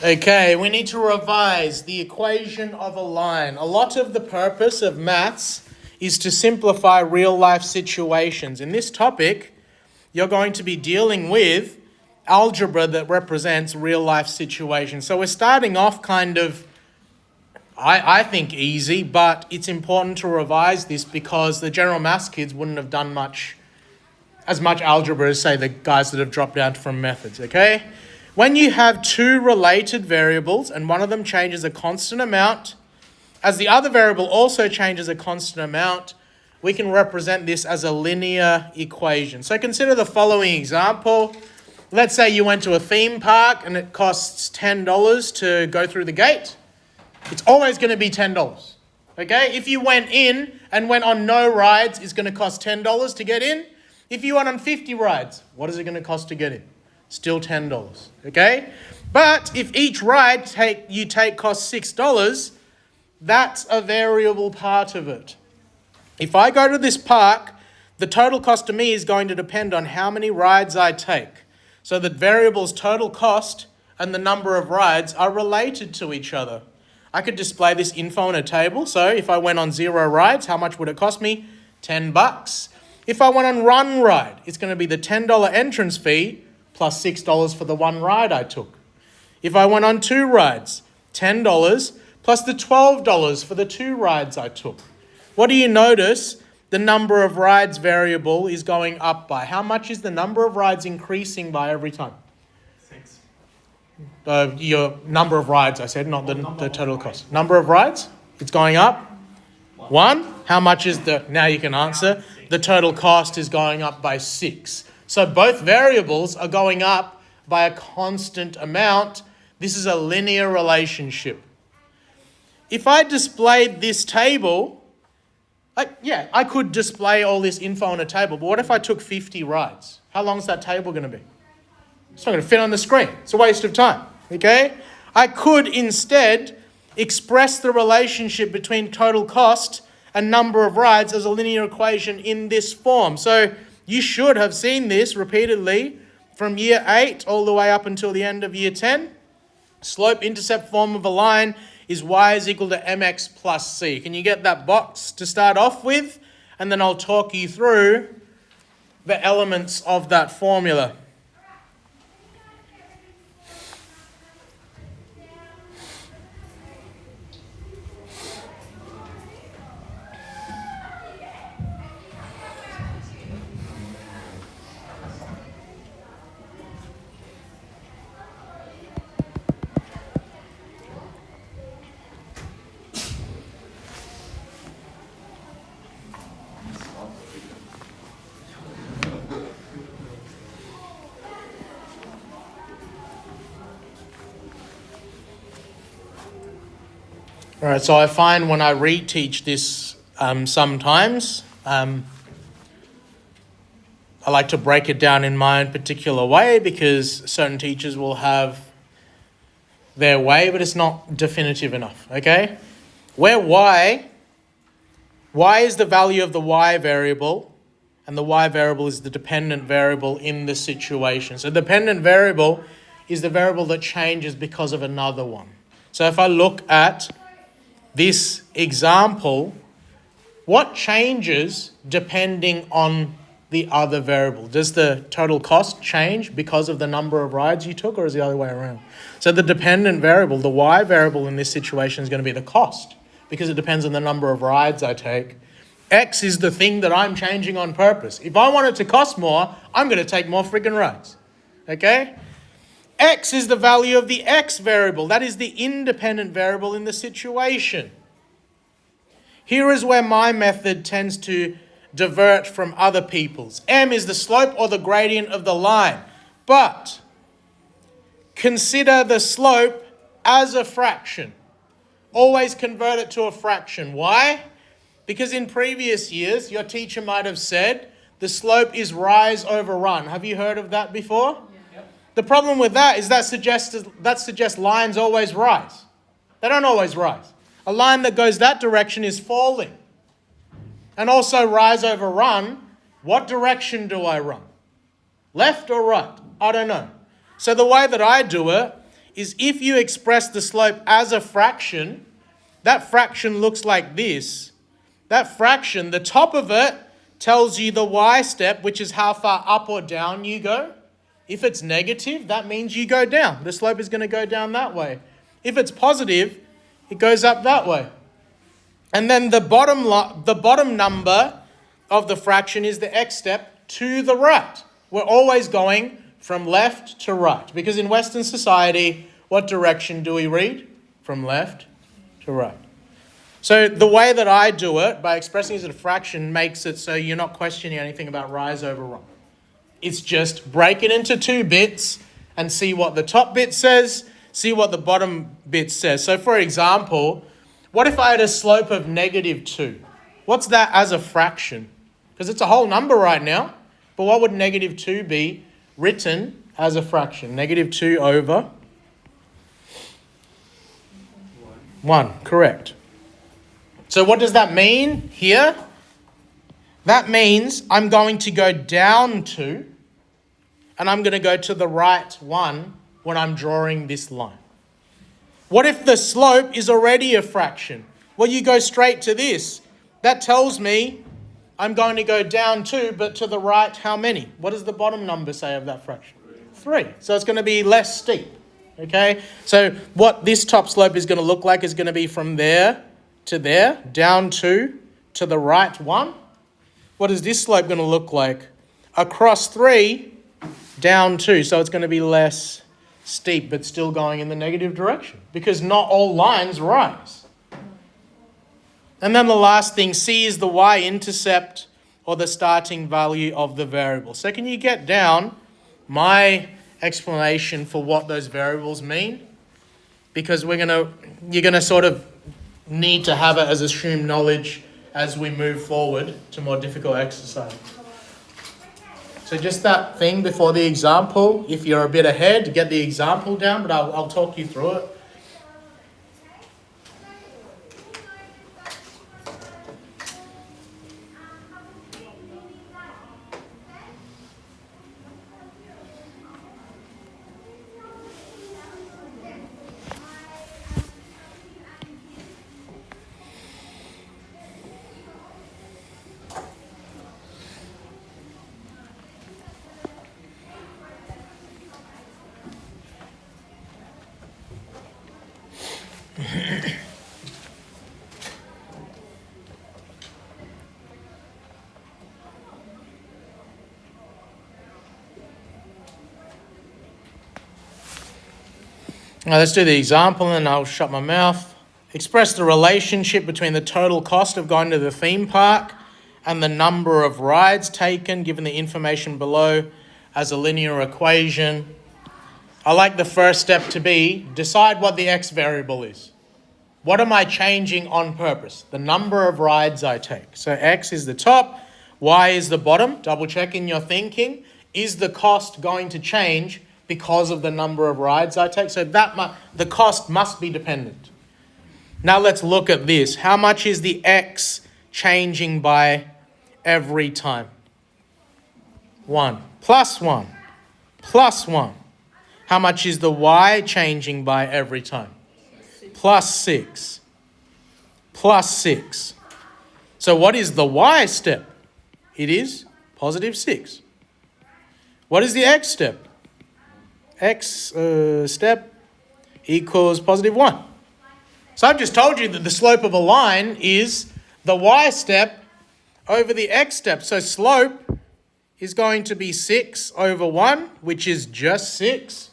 Okay, we need to revise the equation of a line. A lot of the purpose of maths is to simplify real life situations. In this topic, you're going to be dealing with algebra that represents real life situations. So we're starting off kind of, I think, easy, but it's important to revise this because the general maths kids wouldn't have done as much algebra as, say, the guys that have dropped out from methods, okay? When you have two related variables and one of them changes a constant amount, as the other variable also changes a constant amount, we can represent this as a linear equation. So consider the following example. Let's say you went to a theme park and it costs $10 to go through the gate. It's always going to be $10, okay? If you went in and went on no rides, it's going to cost $10 to get in. If you went on 50 rides, what is it going to cost to get in? Still $10, okay? But if each ride you take costs $6, that's a variable part of it. If I go to this park, the total cost to me is going to depend on how many rides I take. So the variable's total cost and the number of rides are related to each other. I could display this info in a table. So if I went on 0 rides, how much would it cost me? $10. If I went on one ride, it's going to be the $10 entrance fee plus $6 for the one ride I took. If I went on 2 rides, $10 plus the $12 for the 2 rides I took. What do you notice? The number of rides variable is going up by. How much is the number of rides increasing by every time? 6. Your number of rides, I said, not the total cost. Number of rides, it's going up. 1. How much is now you can answer. The total cost is going up by 6. So both variables are going up by a constant amount. This is a linear relationship. If I displayed this table, I could display all this info on a table, but what if I took 50 rides? How long is that table going to be? It's not going to fit on the screen. It's a waste of time, okay? I could instead express the relationship between total cost and number of rides as a linear equation in this form. So you should have seen this repeatedly from year 8 all the way up until the end of year 10. Slope-intercept form of a line is y is equal to mx plus c. Can you get that box to start off with? And then I'll talk you through the elements of that formula. All right, so I find when I reteach this sometimes, I like to break it down in my own particular way because certain teachers will have their way, but it's not definitive enough, okay? Where y is the value of the y variable, and the y variable is the dependent variable in the situation. So the dependent variable is the variable that changes because of another one. So if I look at this example, what changes depending on the other variable? Does the total cost change because of the number of rides you took, or is it the other way around? So the dependent variable, the y variable in this situation, is going to be the cost because it depends on the number of rides I take. X is the thing that I'm changing on purpose. If I want it to cost more, I'm going to take more friggin' rides, okay? X is the value of the x variable. That is the independent variable in the situation. Here is where my method tends to divert from other people's. M is the slope or the gradient of the line. But consider the slope as a fraction. Always convert it to a fraction. Why? Because in previous years, your teacher might have said the slope is rise over run. Have you heard of that before? The problem with that is that suggests lines always rise. They don't always rise. A line that goes that direction is falling. And also rise over run, what direction do I run? Left or right? I don't know. So the way that I do it is if you express the slope as a fraction, that fraction looks like this. That fraction, the top of it tells you the y-step, which is how far up or down you go. If it's negative, that means you go down. The slope is going to go down that way. If it's positive, it goes up that way. And then the bottom number of the fraction is the x-step to the right. We're always going from left to right, because in Western society, what direction do we read? From left to right. So the way that I do it, by expressing it as a fraction, makes it so you're not questioning anything about rise over run. It's just break it into 2 bits and see what the top bit says, see what the bottom bit says. So for example, what if I had a slope of -2? What's that as a fraction? Because it's a whole number right now. But what would -2 be written as a fraction? -2 over 1, correct. So what does that mean here? That means I'm going to go down 2, and I'm going to go to the right 1 when I'm drawing this line. What if the slope is already a fraction? Well, you go straight to this. That tells me I'm going to go down 2, but to the right, how many? What does the bottom number say of that fraction? 3. So it's going to be less steep. Okay? So what this top slope is going to look like is going to be from there to there, down 2, to the right 1. What is this slope going to look like? Across 3, down 2. So it's going to be less steep, but still going in the negative direction, because not all lines rise. And then the last thing, C is the y-intercept, or the starting value of the variable. So can you get down my explanation for what those variables mean? Because you're going to sort of need to have it as assumed knowledge as we move forward to more difficult exercises. So just that thing before the example, if you're a bit ahead, get the example down, but I'll talk you through it. Now let's do the example and I'll shut my mouth. Express the relationship between the total cost of going to the theme park and the number of rides taken, given the information below, as a linear equation. I like the first step to be, decide what the x variable is. What am I changing on purpose? The number of rides I take. So x is the top, y is the bottom. Double check in your thinking. Is the cost going to change because of the number of rides I take? So the cost must be dependent. Now let's look at this. How much is the x changing by every time? 1 plus 1 plus 1. How much is the y changing by every time? Plus 6. Plus 6. So what is the y step? It is positive 6. What is the x step? X step equals positive 1. So I've just told you that the slope of a line is the y step over the x step. So slope is going to be 6 over 1, which is just 6.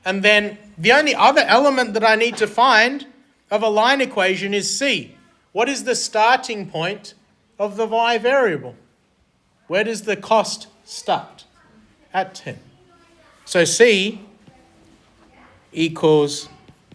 And then the only other element that I need to find of a line equation is C. What is the starting point of the y variable? Where does the cost start? At 10. So C equals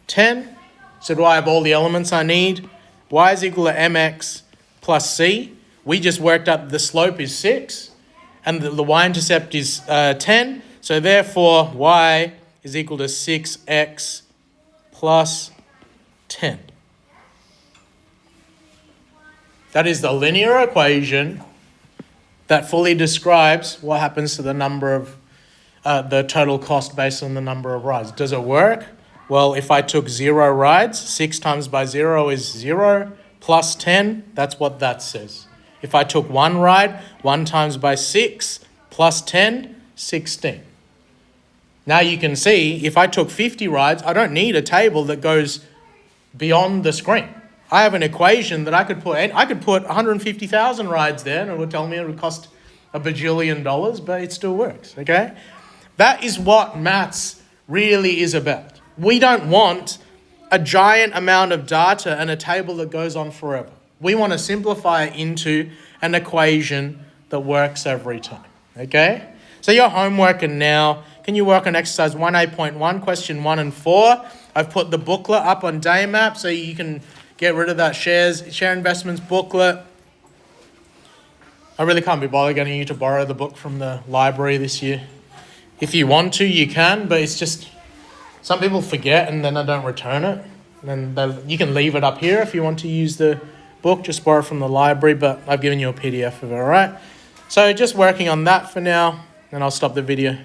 10. So do I have all the elements I need? Y is equal to mx plus c. We just worked out the slope is 6 and the y-intercept is 10. So therefore y is equal to 6x plus 10. That is the linear equation that fully describes what happens to the number of the total cost based on the number of rides. Does it work? Well, if I took 0 rides, 6 times by 0 is 0 plus 10. That's what that says. If I took 1 ride, 1 times by 6 plus 10, 16. Now you can see, if I took 50 rides, I don't need a table that goes beyond the screen. I have an equation that I could put 150,000 rides there, and it would tell me it would cost $1 bajillion, but it still works, okay? That is what maths really is about. We don't want a giant amount of data and a table that goes on forever. We want to simplify it into an equation that works every time, okay? So you're homeworking now. Can you work on exercise 1A.1, question 1 and 4? I've put the booklet up on Daymap so you can get rid of that share investments booklet. I really can't be bothered getting you to borrow the book from the library this year. If you want to, you can, but it's just some people forget and then I don't return it. And then you can leave it up here if you want to use the book, just borrow it from the library, but I've given you a PDF of it, all right? So just working on that for now, and I'll stop the video.